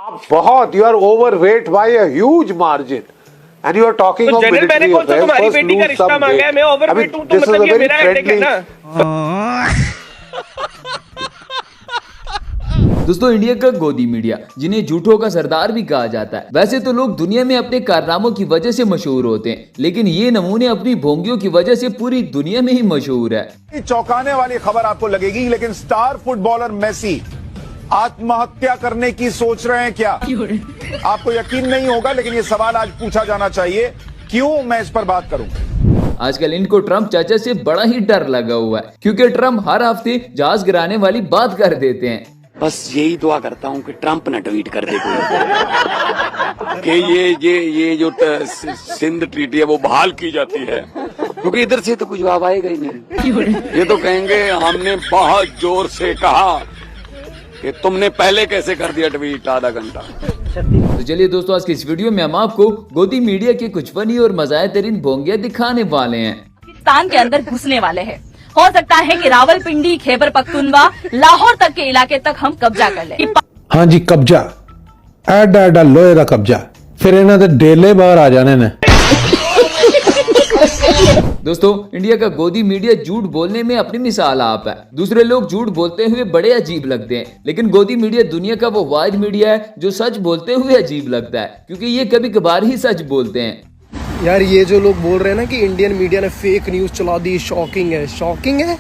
आप बहुत, you are overweight by a huge margin. And you are talking of general मैंने कौन सा तुम्हारी बेटी का रिश्ता मांगा है? मैं ओवरवेट हूँ तो मतलब ये मेरा हेडेक है ना। दोस्तों, इंडिया का गोदी मीडिया, जिन्हें झूठों का सरदार भी कहा जाता है। वैसे तो लोग दुनिया में अपने कारनामों की वजह से मशहूर होते हैं, लेकिन ये नमूने अपनी भोंगियों की वजह से पूरी दुनिया में ही मशहूर है। चौंकाने वाली खबर आपको लगेगी, लेकिन स्टार फुटबॉलर मेसी आत्महत्या करने की सोच रहे हैं क्या? आपको यकीन नहीं होगा, लेकिन ये सवाल आज पूछा जाना चाहिए। क्यों? मैं इस पर बात करूंगा। आजकल इनको ट्रम्प चाचा से बड़ा ही डर लगा हुआ है, क्योंकि ट्रम्प हर हफ्ते जहाज गिराने वाली बात कर देते हैं। बस यही दुआ करता हूँ कि ट्रम्प न ट्वीट कर दे कि ये जो सिंध ट्रीटी है वो बहाल की जाती है, क्योंकि इधर से तो कुछ जवाब आएगा ही नहीं। ये तो कहेंगे हमने बहुत जोर से कहा कि तुमने पहले कैसे कर दिया ट्वीट आधा घंटा। तो चलिए दोस्तों, आज की इस वीडियो में हम आपको गोदी मीडिया के कुछ फनी और मज़ाहिर भोंगिया दिखाने वाले हैं। पाकिस्तान के अंदर घुसने वाले हैं। हो सकता है कि रावलपिंडी, खैबर पख्तूनवा, लाहौर तक के इलाके तक हम कब्जा कर लें। हाँ जी, कब्जा एडा लोहे का कब्जा, फिर इन्हों दे डेले बाहर आ जाने ने। दोस्तों, इंडिया का गोदी मीडिया झूठ बोलने में अपनी मिसाल आप है। दूसरे लोग झूठ बोलते हुए बड़े अजीब लगते हैं, लेकिन गोदी मीडिया दुनिया का वो वाहिद मीडिया है जो सच बोलते हुए अजीब लगता है, क्योंकि ये कभी कभार ही सच बोलते हैं। यार, ये जो लोग बोल रहे हैं ना कि इंडियन मीडिया ने फेक न्यूज चला दी, शॉकिंग है। शॉकिंग है?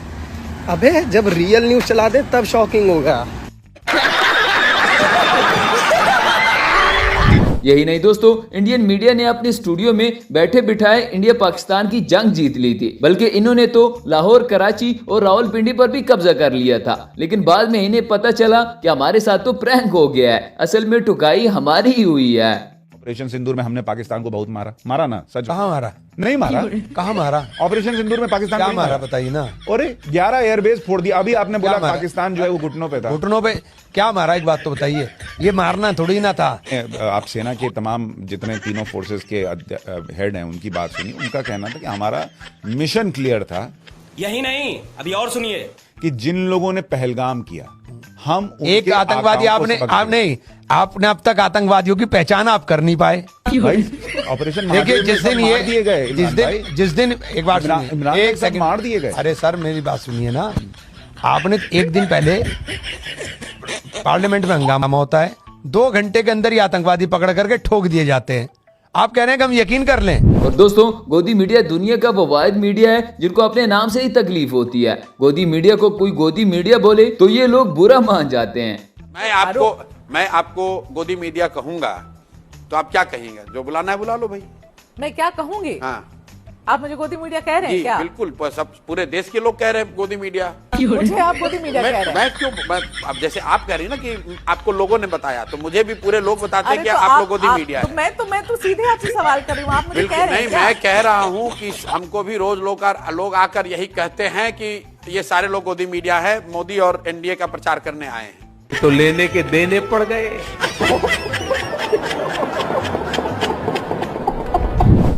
अबे जब रियल न्यूज चला दे तब शॉकिंग होगा। यही नहीं दोस्तों, इंडियन मीडिया ने अपने स्टूडियो में बैठे बिठाए इंडिया पाकिस्तान की जंग जीत ली थी, बल्कि इन्होंने तो लाहौर, कराची और रावलपिंडी पर भी कब्जा कर लिया था। लेकिन बाद में इन्हें पता चला कि हमारे साथ तो प्रैंक हो गया है, असल में ठुकाई हमारी ही हुई है। ऑपरेशन सिंदूर में हमने पाकिस्तान को बहुत मारा ना? सच? कहाँ मारा? नहीं मारा। कहाँ मारा? ऑपरेशन सिंदूर में पाकिस्तान क्या को मारा बताइए ना। अरे 11 एयरबेस फोड़ दिया। अभी आपने बोला पाकिस्तान जो है वो घुटनों पे था। घुटनों पे क्या मारा? एक बात तो बताइए, ये मारना थोड़ी ना था। आप सेना के तमाम जितने तीनों फोर्सेस के हेड हैं उनकी बात सुनिए। उनका कहना था कि हमारा मिशन क्लियर था। यही नहीं, अभी और सुनिए कि जिन लोगों ने पहलगाम किया, हम एक आतंकवादी आपने अब तक आतंकवादियों की पहचान आप कर नहीं पाए। ऑपरेशन देखिए, जिस दिन ये दिए गए, जिस दिन एक बात सुनिए, एक सेकंड मार दिए गए। अरे सर, मेरी बात सुनिए ना। आपने एक दिन पहले पार्लियामेंट में हंगामा होता है, 2 घंटे के अंदर ही आतंकवादी पकड़ करके ठोक दिए जाते हैं। आप कह रहे हैं कि हम यकीन कर लें? और दोस्तों, गोदी मीडिया दुनिया का वो वाहिद मीडिया है जिनको अपने नाम से ही तकलीफ होती है। गोदी मीडिया को कोई गोदी मीडिया बोले तो ये लोग बुरा मान जाते हैं। मैं आपको गोदी मीडिया कहूंगा तो आप क्या कहेंगे? जो बुलाना है बुला लो भाई। मैं क्या कहूंगी? हाँ, आप मुझे गोदी मीडिया कह रहे हैं क्या? बिल्कुल, सब पूरे देश के लोग कह रहे हैं गोदी मीडिया। मुझे आप गोदी मीडिया कह रहे हैं? मैं क्यों? अब जैसे आप कह रही ना कि आपको लोगों ने बताया, तो मुझे भी पूरे लोग बताते हैं कि तो आप लोग गोदी मीडिया है। मैं तो सीधे आपसे सवाल कर रही हूँ, आप मुझे कह रहे हैं? नहीं, मैं कह रहा हूँ कि हमको भी रोज लोग आकर यही कहते हैं कि ये सारे लोग गोदी मीडिया है, मोदी और एनडीए का प्रचार करने आए हैं। तो लेने के देने पड़ गए।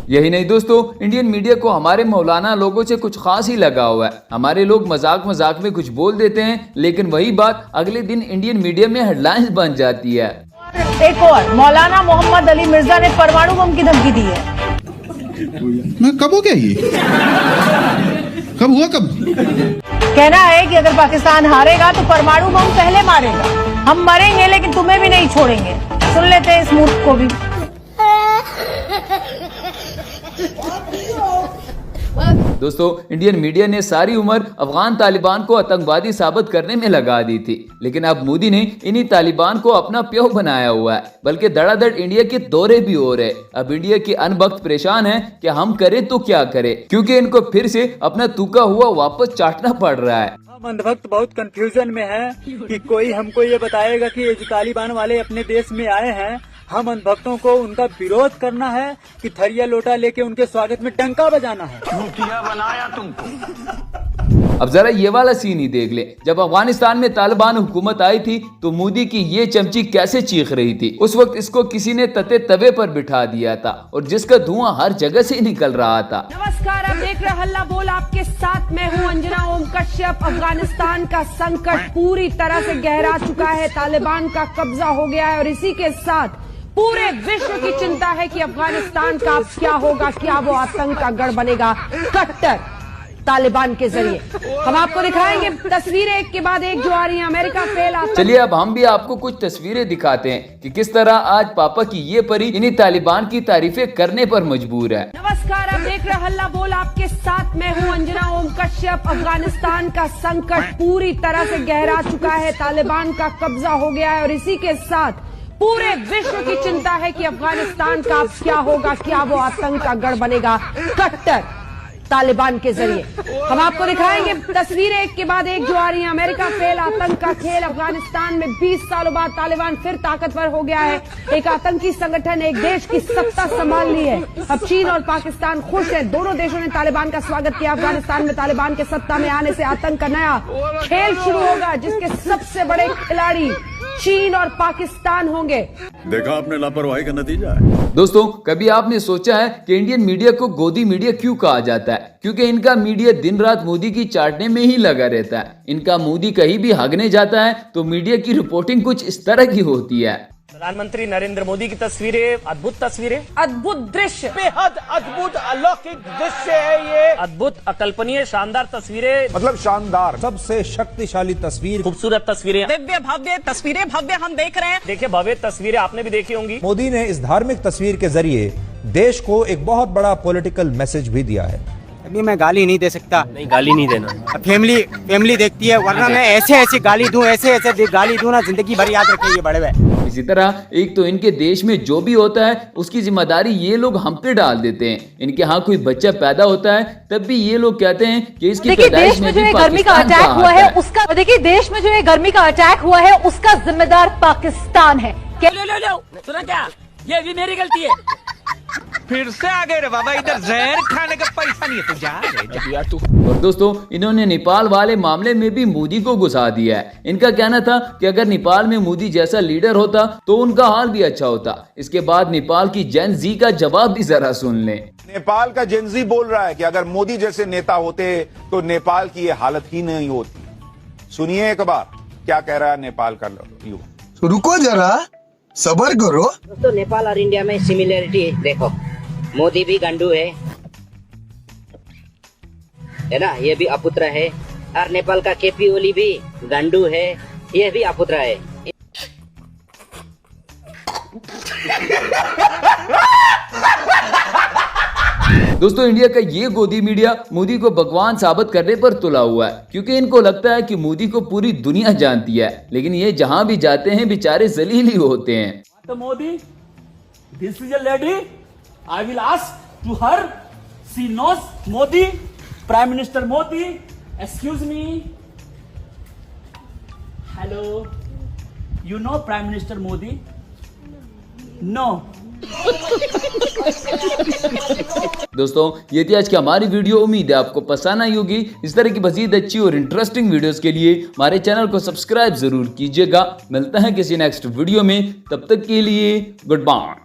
यही नहीं दोस्तों, इंडियन मीडिया को हमारे मौलाना लोगों से कुछ खास ही लगा हुआ है। हमारे लोग मजाक में कुछ बोल देते हैं, लेकिन वही बात अगले दिन इंडियन मीडिया में हेडलाइंस बन जाती है। एक और, मौलाना मोहम्मद अली मिर्जा ने परमाणु बम की धमकी दी है। मैं कब हो गया ये? कब हुआ? कब? कहना है कि अगर पाकिस्तान हारेगा तो परमाणु बम पहले मारेगा। हम मरेंगे लेकिन तुम्हें भी नहीं छोड़ेंगे। सुन लेते हैं इस मूर्ख को भी। दोस्तों, इंडियन मीडिया ने सारी उम्र अफगान तालिबान को आतंकवादी साबित करने में लगा दी थी, लेकिन अब मोदी ने इन्हीं तालिबान को अपना प्यो बनाया हुआ है, बल्कि धड़ाधड़ इंडिया के दौरे भी हो रहे। अब इंडिया के अनभक्त परेशान हैं कि हम करें तो क्या करें, क्योंकि इनको फिर से अपना तूका हुआ वापस चाटना पड़ रहा है। हम अंधभक्त बहुत कंफ्यूजन में है कि कोई हमको ये बताएगा कि ये जो तालिबान वाले अपने देश में आए हैं, हम अंधभक्तों को उनका विरोध करना है कि थरिया लोटा लेके उनके स्वागत में डंका बजाना है। बनाया तुमको। अब जरा ये वाला सीन ही देख ले, जब अफगानिस्तान में तालिबान हुकूमत आई थी तो मोदी की ये चमची कैसे चीख रही थी। उस वक्त इसको किसी ने तते तवे पर बिठा दिया था और जिसका धुआं हर जगह से निकल रहा था। नमस्कार, आप देख रहे हल्ला बोल, आपके साथ मैं हूं अंजना ओम कश्यप। अफगानिस्तान का संकट पूरी तरह से गहरा चुका है, तालिबान का कब्जा हो गया है और इसी के साथ पूरे विश्व की चिंता है कि अफगानिस्तान का अब क्या होगा, क्या वो आतंक का गढ़ बनेगा कट्टर तालिबान के जरिए। हम आपको दिखाएंगे तस्वीरें एक के बाद एक जो आ रही हैं। America fail. चलिए अब हम भी आपको कुछ तस्वीरें दिखाते हैं कि किस तरह आज पापा की ये परी इन्हीं तालिबान की तारीफें करने पर मजबूर है। नमस्कार, आप देख रहे हल्ला बोल, आपके साथ मैं हूं अंजना ओम कश्यप। अफगानिस्तान का संकट पूरी तरह से गहरा चुका है, तालिबान का कब्जा हो गया है और इसी के साथ पूरे विश्व की चिंता है कि अफगानिस्तान का अब क्या होगा, क्या वो आतंक का गढ़ बनेगा कट्टर तालिबान के जरिए। हम आपको दिखाएंगे तस्वीरें एक के बाद एक जो आ रही हैं। अमेरिका फेल, आतंक का खेल। अफगानिस्तान में 20 सालों बाद तालिबान फिर ताकतवर हो गया है। एक आतंकी संगठन एक देश की सत्ता संभाल ली है। अब चीन और पाकिस्तान खुश है, दोनों देशों ने तालिबान का स्वागत किया। अफगानिस्तान में तालिबान के सत्ता में आने से आतंक का नया खेल शुरू होगा जिसके सबसे बड़े खिलाड़ी चीन और पाकिस्तान होंगे। देखा आपने लापरवाही का नतीजा है। दोस्तों, कभी आपने सोचा है कि इंडियन मीडिया को गोदी मीडिया क्यों कहा जाता है? क्योंकि इनका मीडिया दिन रात मोदी की चाटने में ही लगा रहता है। इनका मोदी कहीं भी हगने जाता है तो मीडिया की रिपोर्टिंग कुछ इस तरह की होती है। प्रधानमंत्री नरेंद्र मोदी की तस्वीरें, अद्भुत तस्वीरें, अद्भुत दृश्य, बेहद अद्भुत अलौकिक दृश्य है ये। अद्भुत, अकल्पनीय, शानदार तस्वीरें, मतलब शानदार, सबसे शक्तिशाली तस्वीर, खूबसूरत तस्वीरें, दिव्य भव्य तस्वीरें भव्य हम देख रहे हैं। देखिए भव्य तस्वीरें आपने भी देखी होंगी। मोदी ने इस धार्मिक तस्वीर के जरिए देश को एक बहुत बड़ा पॉलिटिकल मैसेज भी दिया है। अभी मैं गाली नहीं दे सकता। नहीं, गाली नहीं देना। फैमिली देखती है, वरना मैं ऐसे गाली दूं, ऐसे गाली दूं ना, जिंदगी भर याद रखेंगे बड़े भाई। इसी तरह एक तो इनके देश में जो भी होता है उसकी जिम्मेदारी ये लोग हम पे डाल देते हैं। इनके यहाँ कोई बच्चा पैदा होता है तब भी ये लोग कहते हैं कि इसकी पैदाइश में भी गर्मी का अटैक हुआ है उसका, देखिए देश में जो ये गर्मी का अटैक हुआ है उसका जिम्मेदार पाकिस्तान है। सुना क्या? ये भी मेरी गलती है। फिर से आ गए रे बाबा, इधर जहर खाने का पैसा नहीं है तो जा तू। और दोस्तों, इन्होंने नेपाल वाले मामले में भी मोदी को घुसा दिया है। इनका कहना था कि अगर नेपाल में मोदी जैसा लीडर होता तो उनका हाल भी अच्छा होता। इसके बाद नेपाल की जेन जी का जवाब भी जरा सुन लें। नेपाल का जेनजी बोल रहा है कि अगर मोदी जैसे नेता होते तो नेपाल की ये हालत ही नहीं होती। सुनिए एक बार क्या कह रहा है नेपाल का युवा। रुको जरा, सबर करो। दोस्तों, नेपाल और इंडिया में सिमिलरिटी देखो, मोदी भी गांडू है ना, ये भी अपुत्र है। और नेपाल का केपी ओली भी गांडू है, ये भी अपुत्र है। दोस्तों, इंडिया का ये गोदी मीडिया मोदी को भगवान साबित करने पर तुला हुआ है, क्योंकि इनको लगता है कि मोदी को पूरी दुनिया जानती है, लेकिन ये जहां भी जाते हैं बेचारे जलील ही होते हैं। तो Modi, this is a lady, I will ask to her, she knows Modi, prime minister Modi, excuse me, hello, you know prime minister Modi? No. दोस्तों, ये थी आज की हमारी वीडियो। उम्मीद है आपको पसंद आई होगी। इस तरह की मजीद अच्छी और इंटरेस्टिंग वीडियोस के लिए हमारे चैनल को सब्सक्राइब जरूर कीजिएगा। मिलते हैं किसी नेक्स्ट वीडियो में, तब तक के लिए गुड बाय।